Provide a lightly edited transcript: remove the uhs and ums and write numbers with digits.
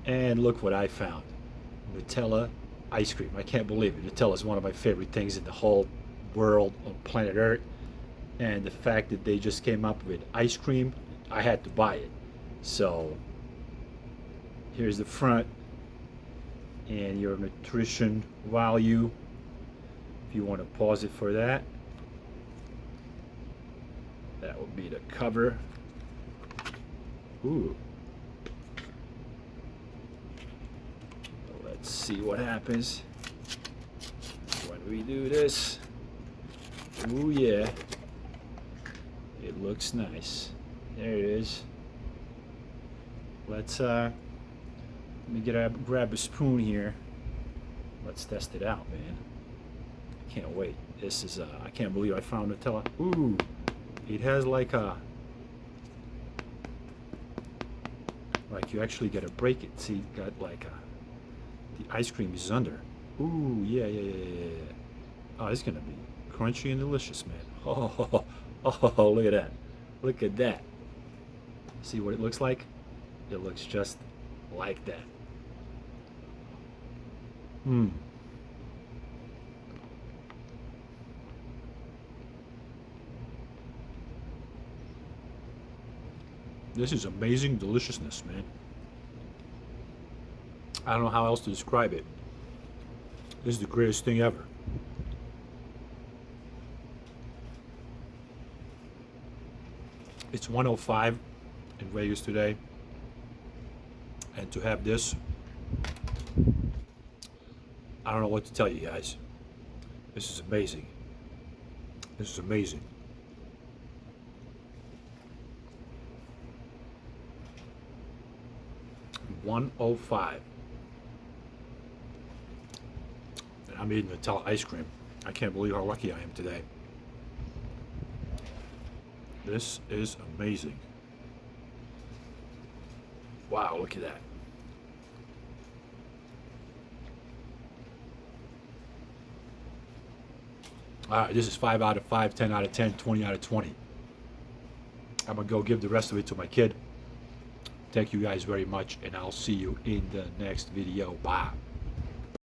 And look what I found. Nutella ice cream. I can't believe it. Nutella is one of my favorite things in the whole world on planet Earth. And the fact that they just came up with ice cream, I had to buy it. So here's the front and your nutrition value. If you want to pause it for that, that would be the cover. Ooh. Let's see what happens when we do this. Ooh, yeah. It looks nice. There it is. Let me grab a spoon here. Let's test it out, man. I can't wait. This is I can't believe I found Nutella. Ooh, it has like you actually gotta break it. See, it got like the ice cream is under. Ooh, yeah, yeah, yeah, yeah, yeah. Oh, it's gonna be crunchy and delicious, man. Oh, look at that. Look at that. See what it looks like? It looks just like that. Hmm. This is amazing deliciousness, man. I don't know how else to describe it. This is the greatest thing ever. It's 105 in Vegas today. And to have this, I don't know what to tell you guys. This is amazing. This is amazing. $105. And I'm eating Nutella ice cream. I can't believe how lucky I am today. This is amazing. Wow, look at that. All right, this is 5 out of 5, 10 out of 10, 20 out of 20. I'm going to go give the rest of it to my kid. Thank you guys very much, and I'll see you in the next video. Bye.